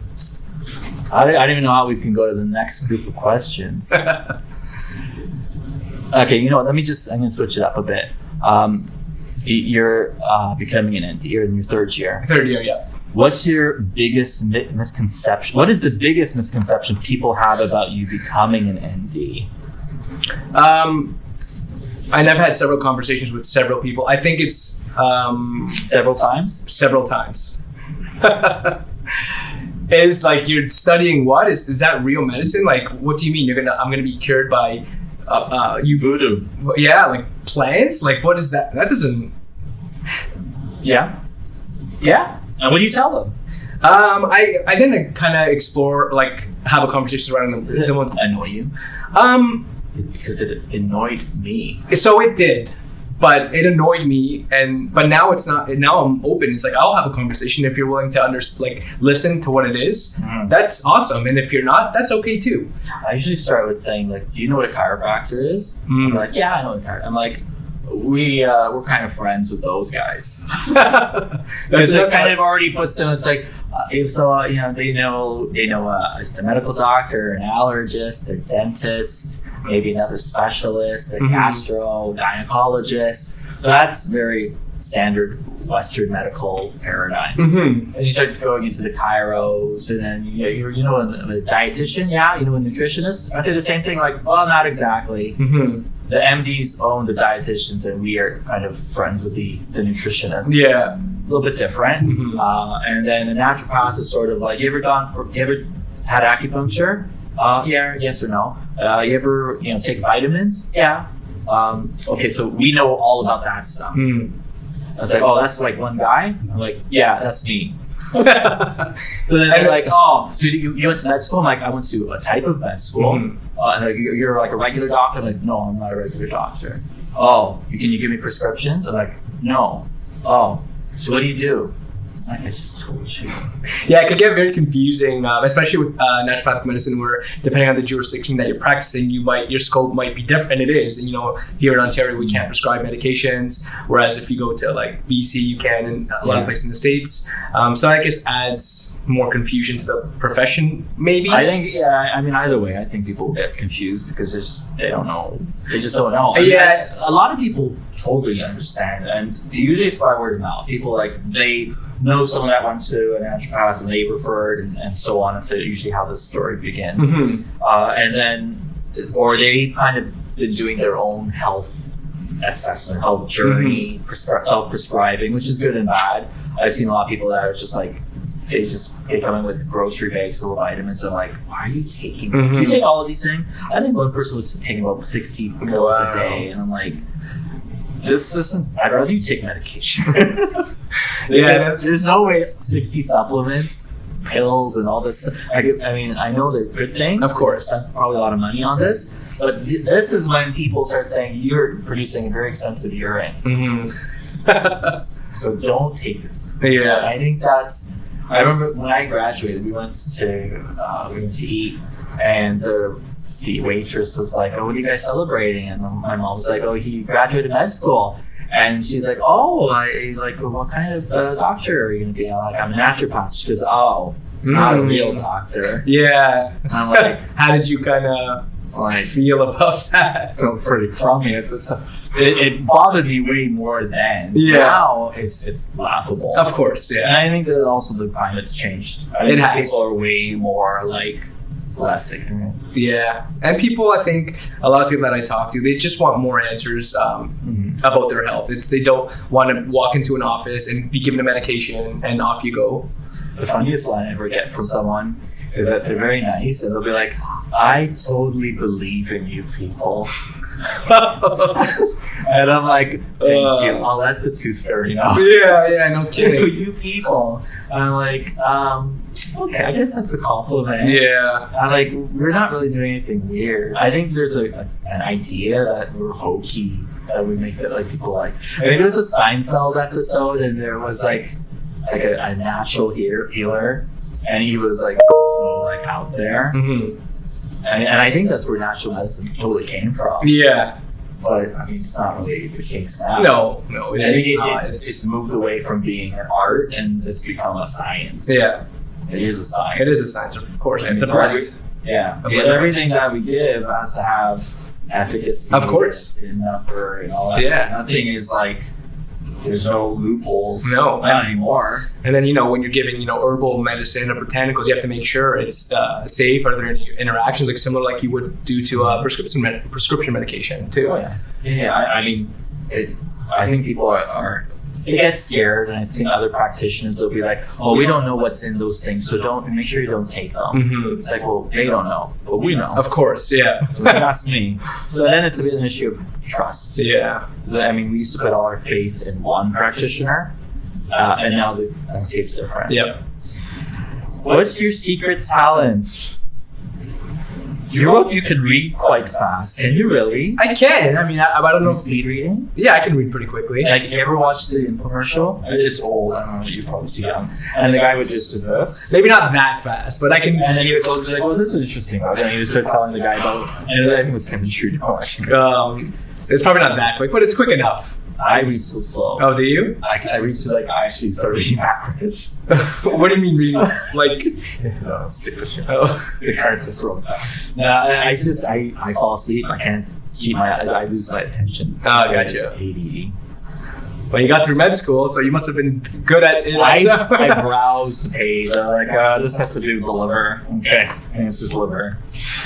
A: I don't even know how we can go to the next group of questions. Okay, you know what? I'm going to switch it up a bit. You're becoming an ND. You're in your third year.
B: Third year, yeah.
A: What's your biggest misconception? What is the biggest misconception people have about you becoming an ND?
B: And I've had several conversations with several people. I think it's
A: several times.
B: Several times. Is like, you're studying what? Is that real medicine? Like, what do you mean I'm gonna be cured by
A: voodoo?
B: Yeah, like plants. Like, what is that? That doesn't.
A: Yeah. And what do you tell them?
B: I then kind of explore, like, have a conversation around them.
A: Does it annoy you? Because it annoyed me.
B: So it did, but it annoyed me, but now it's not. Now I'm open. It's like, I'll have a conversation if you're willing to listen to what it is. That's awesome, and if you're not, that's okay too.
A: I usually start with saying, like, do you know what a chiropractor is? I'm like, yeah, I know what a chiropractor. I'm like, we're kind of friends with those guys. Because it kind of already puts them. It's like, they know a medical doctor, an allergist, a dentist, maybe another specialist, a gastro, gynecologist. So that's very standard Western medical paradigm. And you start going into the chiros, and then a dietitian, a nutritionist. Aren't they the same thing? Like, well, not exactly. The MDs own the dietitians, and we are kind of friends with the nutritionists.
B: Yeah,
A: a little bit different. And then a naturopath is sort of like, you ever had acupuncture? Yes or no. You ever take vitamins? Yeah. Okay, so we know all about that stuff. I was like, oh, that's like one guy? I'm like, yeah, that's me. So then they're like, oh, so you went to med school? I'm like, I went to a type of med school. And like, you're like a regular doctor? I'm like, no, I'm not a regular doctor. Oh, can you give me prescriptions? I'm like, no. Oh, so what do you do? Like I just told you.
B: Yeah, it could get very confusing, especially with naturopathic medicine, where depending on the jurisdiction that you're practicing, your scope might be different. It is, and here in Ontario we can't prescribe medications, whereas if you go to like BC, you can, and a lot of places in the States. So I guess adds more confusion to the profession, maybe.
A: I think, either way, I think people get confused because they don't know. They just don't know. A lot of people totally understand, and usually it's by word of mouth. People they know someone that went to a naturopath and they referred and so on, and so usually how this story begins. And then, or they kind of been doing their own health assessment, health journey, self-prescribing, which is good and bad. I've seen a lot of people that are just like, they come in with grocery bags full of vitamins. I'm like, why are you taking? Do you take all of these things? I think one person was taking about 60 pills a day, and I'm like, this isn't. I'd rather you take medication. There's no way 60 supplements, pills, and all this stuff. I know they're good things.
B: Of course,
A: spend probably a lot of money on this, but this is when people start saying you're producing a very expensive urine. So don't take this.
B: Yeah,
A: I think that's. I remember when I graduated, we went to eat, and the waitress was like, "Oh, what are you guys celebrating?" And my mom was like, "Oh, he graduated med school." And she's like, "Oh, what kind of doctor are you going to be?" I'm like, "I'm a naturopath." She goes, "Oh, not a real doctor."
B: Yeah.
A: And I'm like,
B: how did you kind of feel about that?
A: So pretty crummy at this. It bothered me way more then.
B: Yeah.
A: Now it's laughable.
B: Of course, yeah.
A: And I think that also the climate's changed.
B: It has.
A: People are way more less ignorant.
B: Yeah, and people, I think a lot of people that I talk to, they just want more answers about their health. They don't want to walk into an office and be given a medication and off you go.
A: The funniest line I ever get from someone is that they're very nice, and they'll be like, "I totally believe in you people." And I'm like, "Thank you. I'll let the tooth fairy know."
B: Yeah, no kidding.
A: You people. And I'm like, okay, I guess that's a compliment.
B: Yeah.
A: I'm like, we're not really doing anything weird. I think there's an idea that we're hokey, that we make that like people like. I think there was a Seinfeld episode, and there was like a natural healer, and he was like so like out there.
B: Mm-hmm.
A: And I think that's where natural medicine totally came from.
B: Yeah.
A: But I mean, it's not really the case now.
B: No,
A: I think it's moved away from being an art, and it's become a science.
B: Yeah.
A: It is a science.
B: It is a science, of course.
A: And
B: it's a product.
A: Yeah. Because everything that we give has to have efficacy.
B: Of course.
A: And number and all that.
B: Yeah.
A: Nothing is like, there's no loopholes.
B: No.
A: Not anymore.
B: And then, when you're giving, herbal medicine or botanicals, you have to make sure it's safe. Are there any interactions like similar like you would do to prescription medication too?
A: Oh, yeah. Yeah. I mean, I think people they get scared, and I think other practitioners will be like, "Oh, we don't know what's in those things, so make sure you don't take them."
B: Mm-hmm.
A: It's like, well, they don't know, but we know.
B: Of course, yeah.
A: So that's me. So then it's a bit an issue of trust.
B: Yeah.
A: So, I mean, we used to put all our faith in one practitioner, and now the landscape's different.
B: Yep.
A: What's your secret talent? You wrote you can read quite fast. Can you really?
B: I can. I mean, I don't know.
A: Speed reading?
B: Yeah, I can read pretty quickly.
A: Like, you ever watched the infomercial? It's old. I don't know. You're probably too young. And the guy would just do this.
B: Maybe not that fast, but I can.
A: And then he would go like, "Well, this is interesting." And he would start telling the guy about. And I think it was Kevin Trudeau.
B: It's probably not that quick, but it's quick enough.
A: I read so slow.
B: Oh, do you?
A: I read so I actually start reading backwards.
B: What do you mean reading? Like
A: no, stupid.
B: Oh.
A: The cards just roll back. No, I fall asleep. I can't keep I lose my attention.
B: Oh, gotcha.
A: ADD.
B: Well, you got through med school, so you must have been good at it.
A: I browsed the page. I'm like, this has to do with the liver. Okay, answers liver.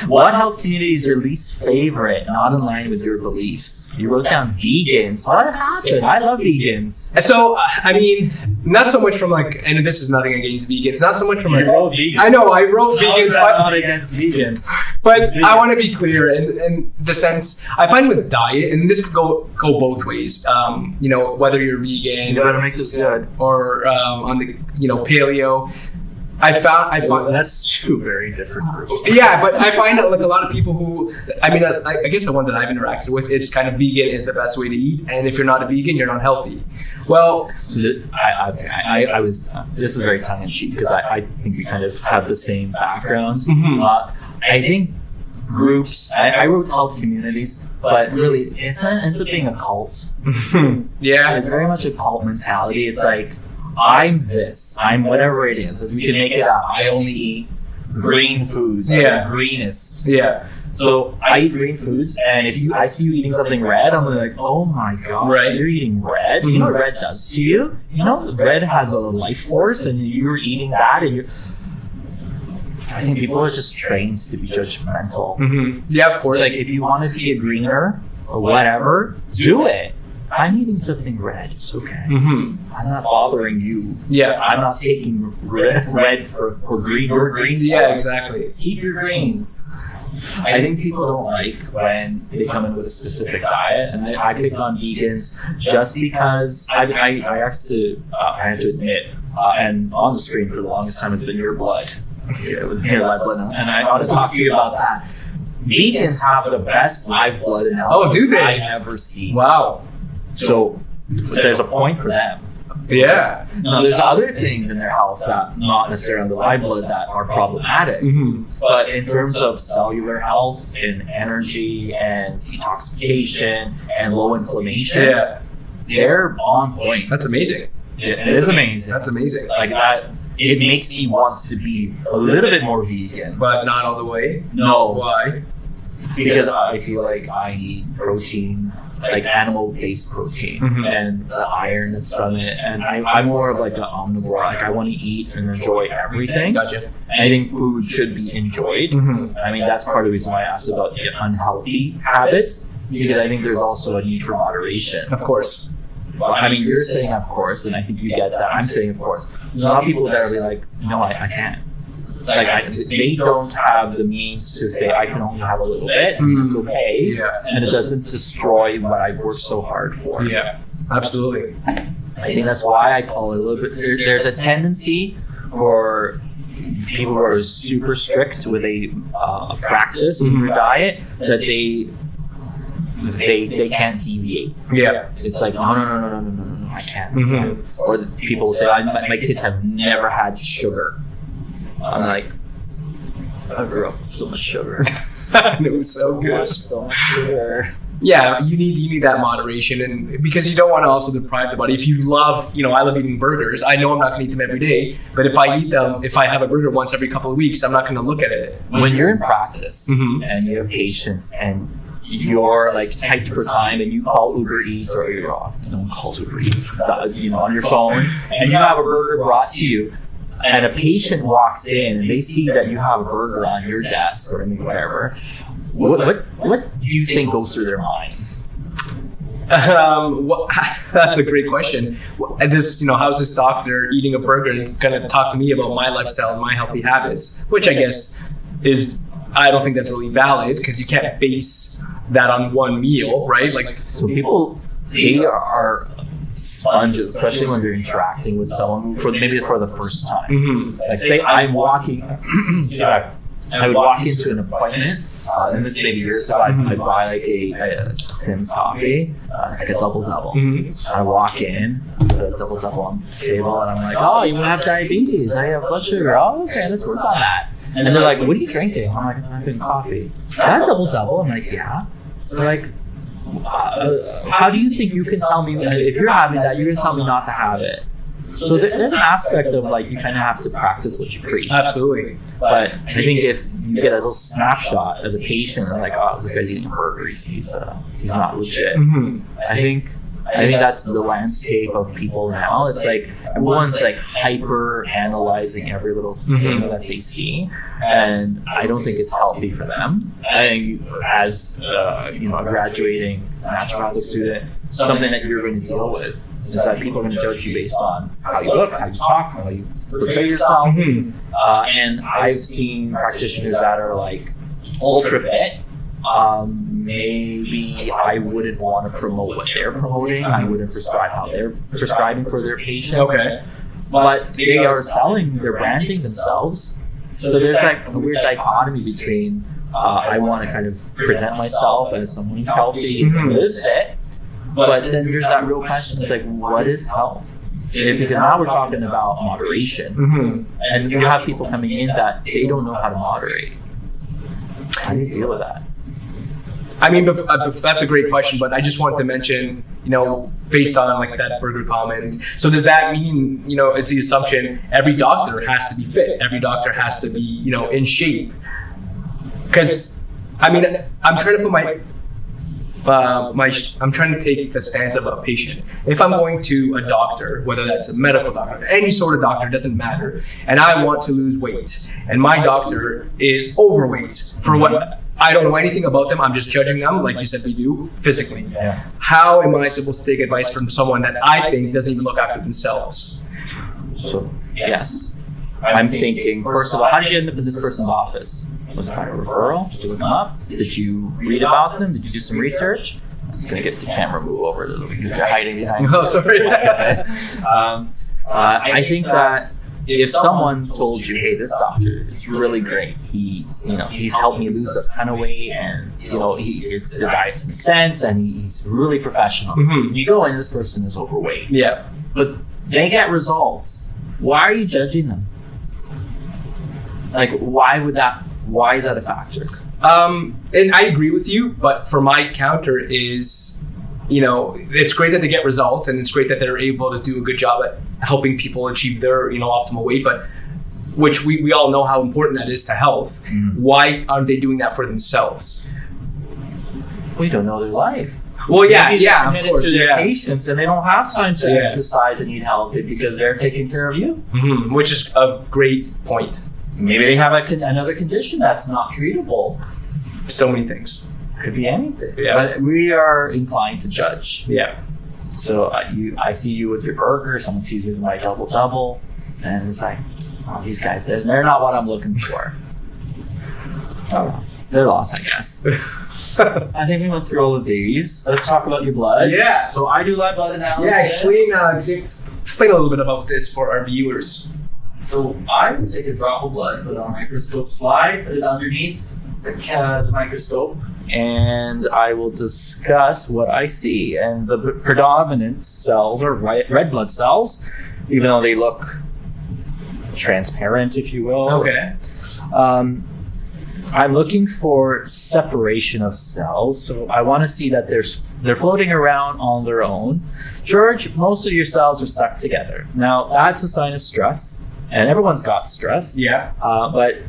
A: What health community is your least favorite, not in line with your beliefs? You wrote down vegans. What happened? I love vegans.
B: So, I mean, not so much from and this is nothing against vegans, not so much from
A: You wrote vegans.
B: I know, I wrote
A: How
B: vegans,
A: is that not against vegans?
B: but I want to be clear in the sense, I find with diet, and this could go both ways, whether you're vegan
A: You better make this good.
B: or on the, paleo, I found
A: That's two very different groups.
B: yeah, but I find that a lot of people who, I guess the one that I've interacted with, it's kind of vegan is the best way to eat, and if you're not a vegan, you're not healthy. Well,
A: I was. This is very tongue in cheek because I think we kind of have the same background.
B: Mm-hmm.
A: I think groups. I wrote health communities, but really, it ends up being a cult.
B: yeah,
A: It's very much a cult mentality. It's like, I'm this. I'm whatever it is. We can make it up. I only eat green foods.
B: Yeah.
A: The greenest.
B: yeah,
A: So I eat green foods, and if I see you eating something red, I'm like, oh my gosh,
B: Right.
A: you're eating red? You know what red does to you? You know, red has a life force, and you're eating that, and you're... I think people are just trained to be judgmental.
B: mm-hmm. Yeah, of
A: It's
B: course.
A: like, if you want to be a greener or whatever, do it. I'm eating something red. It's okay.
B: Mm-hmm.
A: I'm not bothering you.
B: Yeah,
A: I'm not taking red for green or green stuff.
B: yeah, exactly.
A: Keep your greens. I think people don't like when they come in with a specific diet, and I picked on vegans just because I have to admit, and on the screen for the longest time has been your blood. It was your live blood, and I want to talk to you about that. Vegans have the best live blood analysis
B: Oh, do they?
A: I've ever seen.
B: Wow.
A: So there's a point for them.
B: Yeah.
A: Now, there's other things in their health that not necessarily on the live blood that are problematic.
B: Mm-hmm.
A: But in terms of cellular health and energy and detoxification and low inflammation,
B: Yeah.
A: they're on point.
B: That's amazing.
A: It is amazing.
B: That's amazing.
A: Like that, it makes me want to be a little bit more vegan.
B: But not all the way.
A: No,
B: Why?
A: because I feel like I need protein, like animal-based protein,
B: Mhm.
A: and the iron that's from it. And I'm more of like an omnivore. Like, I want to eat and enjoy everything.
B: Gotcha.
A: And I think food should be enjoyed.
B: Mm-hmm.
A: I mean, that's part of the reason why I asked about the unhealthy habits, because I think there's also a need for moderation.
B: Of course.
A: Well, I mean, you're saying of course, and I think you get that. I'm saying of course. There's a lot of people that are really like, no, I can't. they don't have the means to say I can only have a little bit. It's okay, and it doesn't destroy what I've worked so hard for.
B: Yeah, absolutely.
A: I think that's why I call it a little bit. There's a tendency for people who are super strict with a practice in their diet that they can't deviate.
B: Yeah,
A: it's like no, I can't. Or people say my kids have never had sugar. I'm like, I grew up with so much sugar.
B: It was so good.
A: So much sugar.
B: Yeah, you need that moderation, and because you don't want to also deprive the body. If you love, I love eating burgers. I know I'm not going to eat them every day, but if I eat them, if I have a burger once every couple of weeks, I'm not going to look at it.
A: When you're in practice and you have patients and you're like tight for time and you call Uber Eats or no one calls Uber Eats, on your phone, and you have a burger brought to you, and a patient walks in and they see that you have a burger on your desk or whatever. What do you think goes through their minds?
B: That's a great question. And how's this doctor eating a burger and going to talk to me about my lifestyle and my healthy habits? Which I guess I don't think that's really valid, because you can't base that on one meal, right?
A: So people, they are sponges, especially when they're interacting with someone for the first time. Like say I'm walking. I would walk into an appointment, and this maybe years ago, I'd buy like a Tim's coffee, like a double-double. I walk in, put a double-double on the table, and I'm like, oh, you have diabetes, I have blood sugar, oh, okay, let's work on that. And they're like, what are you drinking? I'm like, I'm having coffee. Is that a double-double? I'm like, yeah. They're like, how do you think you can tell me, if you're having that, you're going to tell me not to have it? So there's an aspect of you kind of have to practice what you preach.
B: Absolutely.
A: But I think if you get a little snapshot as a patient, and like, oh, this guy's eating burgers, he's not legit. I think that's the landscape of people now. It's like everyone's like hyper analyzing every little thing that they see, and I don't think it's healthy for them. I think as a graduating naturopathic student, something that you're going to deal with is that people are going to judge you based on how you look, how you talk, how you portray yourself. And I've seen practitioners that are like ultra fit. Maybe I wouldn't want to promote what they're promoting. I wouldn't prescribe how they're prescribing for their patients.
B: Okay.
A: But they are selling, they're branding themselves. So there's like a weird dichotomy between I want to kind of present myself as someone who's healthy and lives it, but then there's that real question. It's like, what is health? Because now we're talking about moderation, and you have people coming in that they don't know how to moderate. How do you deal with that?
B: I mean, that's a great question, but I just wanted to mention, based on like that burger comment. So does that mean, it's the assumption every doctor has to be fit, every doctor has to be, in shape? Because, I mean, I'm trying to put I'm trying to take the stance of a patient. If I'm going to a doctor, whether that's a medical doctor, any sort of doctor, doesn't matter, and I want to lose weight, and my doctor is overweight for what I don't know anything about them, I'm just judging them, like you said we do, physically.
A: Yeah.
B: How am I supposed to take advice from someone that I think doesn't even look after themselves?
A: So, yes. I'm thinking, first of all, how did you end up in this person's office? Was it by a referral? Did you look them up? Did you read about them? Did you do some research? I'm just going to get the camera move over a little because you're hiding behind.
B: Oh, sorry.
A: I think that if someone told you, hey, this doctor is really great, he's helped me lose a ton of weight, and the diet's makes sense, and he's really professional. You go in, this person is overweight.
B: Yeah.
A: But they get results. Why are you judging them? Like, why is that a factor?
B: And I agree with you, but for my counter is, it's great that they get results, and it's great that they're able to do a good job at helping people achieve their, optimal weight, but which we all know how important that is to health. Why aren't they doing that for themselves?
A: We don't know their life.
B: Well, yeah, of course.
A: To their patients, and they don't have time to exercise and eat healthy because they're taking care of you.
B: Which is a great point.
A: Maybe they have another condition that's not treatable.
B: So many things.
A: Could be anything.
B: Yeah.
A: But we are inclined to judge.
B: Yeah.
A: So I see you with your burger, someone sees you with my double-double, and it's like, Oh, these guys, they're not what I'm looking for. Oh, they're lost, I guess. I think we went through all of these. Let's talk about your blood.
B: Yeah.
A: So I do live blood analysis.
B: Yeah, explain a little bit about this for our viewers.
A: So I would take a drop of blood, put it on a microscope slide, put it underneath the microscope, and I will discuss what I see. And the predominant cells are red blood cells, even though they look transparent, if you will.
B: Okay.
A: I'm looking for separation of cells, so I want to see that they're floating around on their own. George, most of your cells are stuck together. Now, that's a sign of stress, and everyone's got stress.
B: Yeah.
A: But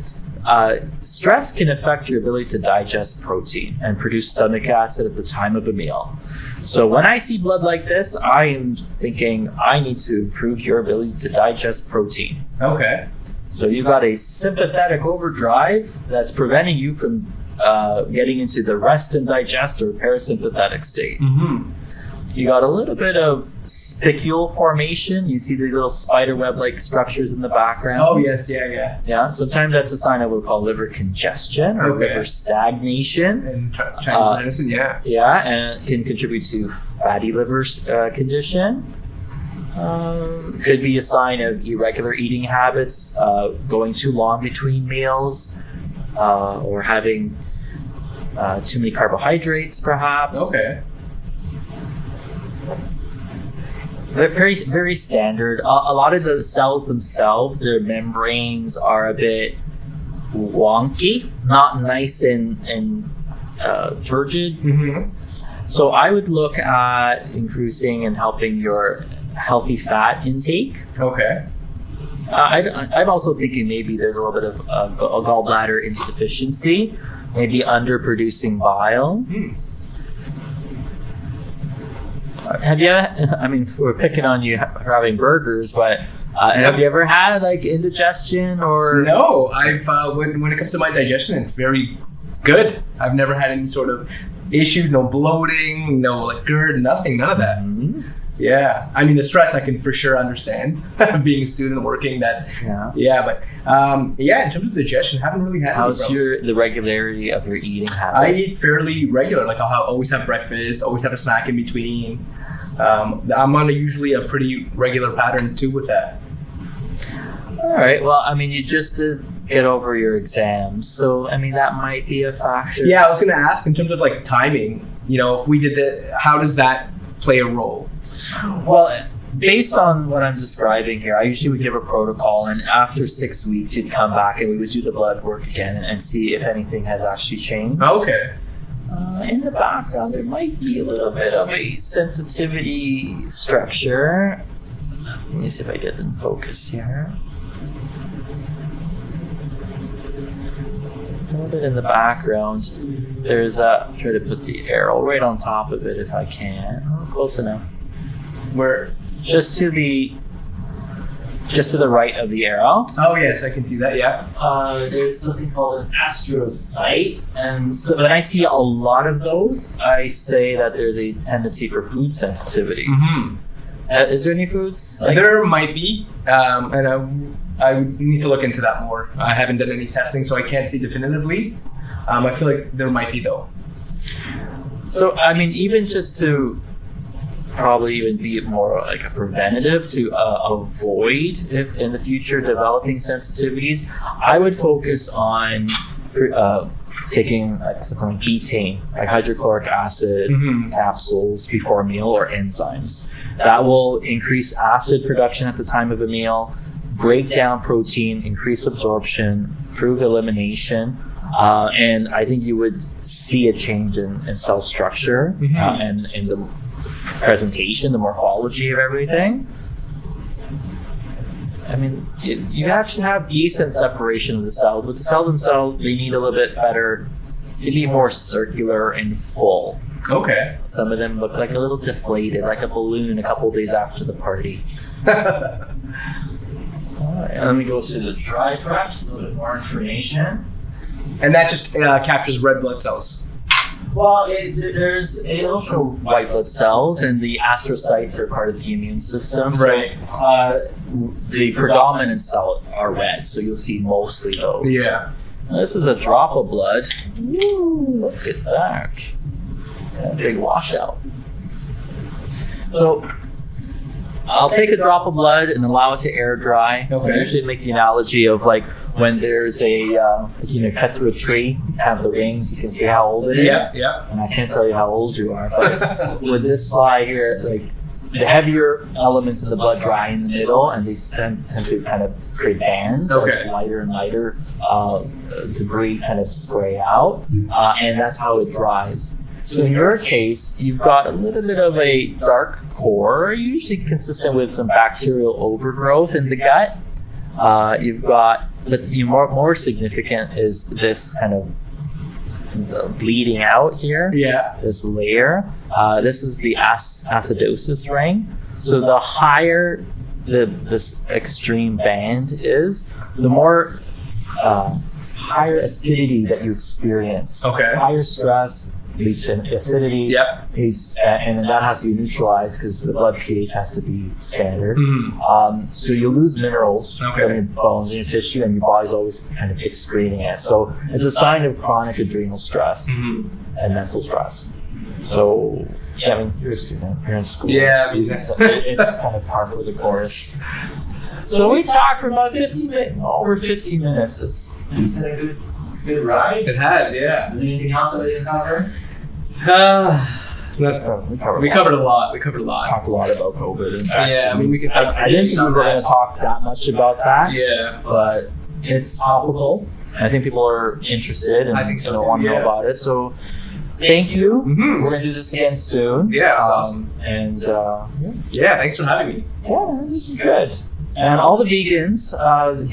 A: stress can affect your ability to digest protein and produce stomach acid at the time of a meal. So when I see blood like this, I am thinking I need to improve your ability to digest protein.
B: Okay.
A: So you've got a sympathetic overdrive that's preventing you from getting into the rest and digest or parasympathetic state.
B: Mm-hmm.
A: You got a little bit of spicule formation. You see these little spider web-like structures in the background.
B: Oh, yes, yeah.
A: Yeah, sometimes that's a sign of what we call liver congestion or liver stagnation.
B: And Chinese medicine, yeah.
A: Yeah, and it can contribute to fatty liver condition. Could be a sign of irregular eating habits, going too long between meals, or having too many carbohydrates, perhaps.
B: Okay.
A: Very, very standard. A lot of the cells themselves, their membranes are a bit wonky, not nice and turgid.
B: Mm-hmm.
A: So I would look at increasing and helping your healthy fat intake.
B: Okay.
A: I'm also thinking maybe there's a little bit of a gallbladder insufficiency, maybe underproducing bile. Have you? I mean, we're picking on you for having burgers, but have you ever had like indigestion or?
B: No, I've when it comes to my digestion, it's very good. I've never had any sort of issues, no bloating, no like GERD, nothing, none of that.
A: Mm-hmm.
B: Yeah, I mean the stress I can for sure understand. Being a student working that. Yeah, but in terms of digestion, I haven't really had.
A: How's the regularity of your eating habits?
B: I eat fairly regular. Like I'll always have breakfast, always have a snack in between. I'm on usually a pretty regular pattern too with that.
A: All right. Well, I mean, you just did get over your exams, so I mean that might be a factor.
B: Yeah, I was going to ask in terms of like timing. You know, if we did how does that play a role?
A: Well, based on what I'm describing here, I usually would give a protocol, and after 6 weeks, you'd come back and we would do the blood work again and see if anything has actually changed.
B: Okay.
A: In the background, there might be a little bit of a sensitivity structure. Let me see if I get in focus here. A little bit in the background. There's try to put the arrow right on top of it if I can. Oh, close enough. We're just to the right of the arrow.
B: Oh yes, I can see that. Yeah.
A: There's something called an astrocyte, and so when I see a lot of those, I say that there's a tendency for food sensitivities. Mm-hmm. Is there any foods?
B: There might be, and I need to look into that more. I haven't done any testing, so I can't see definitively. I feel like there might be though.
A: So I mean, even just to probably even be more like a preventative to avoid if in the future developing sensitivities, I would focus on taking something like betaine, like hydrochloric acid capsules before a meal, or enzymes. That will increase acid production at the time of a meal, break down protein, increase absorption, improve elimination, and I think you would see a change in cell structure and in the presentation, the morphology of everything. I mean, you have to have decent separation of the cells, but the cells themselves, they need a little bit better to be more circular and full.
B: Okay.
A: Some of them look like a little deflated, like a balloon a couple days after the party. All right, let me go to the dry prep, a little bit more information.
B: And that just captures red blood cells.
A: Well, it'll show white blood cells, and the astrocytes are part of the immune system. So,
B: Right.
A: The predominant cell are red, so you'll see mostly those.
B: Yeah.
A: Now, this is a drop of blood. Woo, look at that. A big washout. So I'll take a drop of blood and allow it to air dry.
B: Okay.
A: I usually make the analogy of like when there's cut through a tree, you have the rings, you can see how old it is.
B: Yeah.
A: And I can't tell you how old you are, but with this slide here, like the heavier elements in the blood dry in the middle, and these tend to kind of create bands
B: Okay.
A: as lighter and lighter debris kind of spray out, and that's how it dries. So in your case, you've got a little bit of a dark core, usually consistent with some bacterial overgrowth in the gut. But more significant is this kind of bleeding out here.
B: Yeah.
A: This layer. This is the acidosis ring. So the higher this extreme band is, the more higher acidity that you experience.
B: Okay.
A: Higher stress leads to acidity.
B: Yep.
A: And that has to be neutralized because the blood pH has to be standard.
B: Mm.
A: So you lose minerals
B: Okay.
A: in your bones, in your tissue, and your body's always kind of excreting it. So it's a sign of chronic adrenal stress
B: Mhm.
A: and mental stress. So, yeah, I mean, you're a student, you're in school.
B: Yeah, I mean,
A: it's kind of par for the course. So we talked for about over 50 minutes. It's been a good ride.
B: It has, yeah.
A: Is there anything else that we didn't cover?
B: We covered a lot.
A: Talked a lot about COVID and
B: Yeah, I mean, we could talk
A: I didn't think we were going
B: on
A: to talk that much about that,
B: Yeah.
A: but it's topical. I think people are interested and
B: I think so too,
A: want to know
B: yeah.
A: about it. So, thank you.
B: Mhm.
A: We're going to do this again soon.
B: Yeah, that's awesome.
A: And
B: Yeah, thanks for having me.
A: yeah, this is good. And all the vegans,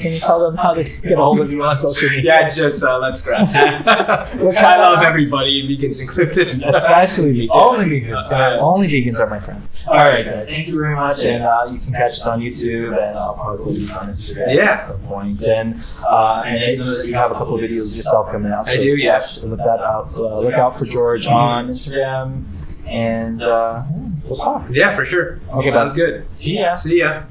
A: can you tell them how they get a hold of you on social media?
B: Yeah, just let's grab. I love everybody, vegans included.
A: Especially vegans. Only vegans.
B: Yeah.
A: Only vegans are my friends. All right, guys. Thank you very much. And you can catch us on YouTube, and I'll probably put these on Instagram
B: Yeah.
A: at some point. And I know that you have a couple of videos yourself coming out.
B: I do, yeah.
A: Look that out. Look out for George on Instagram, and we'll talk.
B: Yeah, for sure.
A: Okay,
B: Sounds good.
A: See ya.
B: See ya.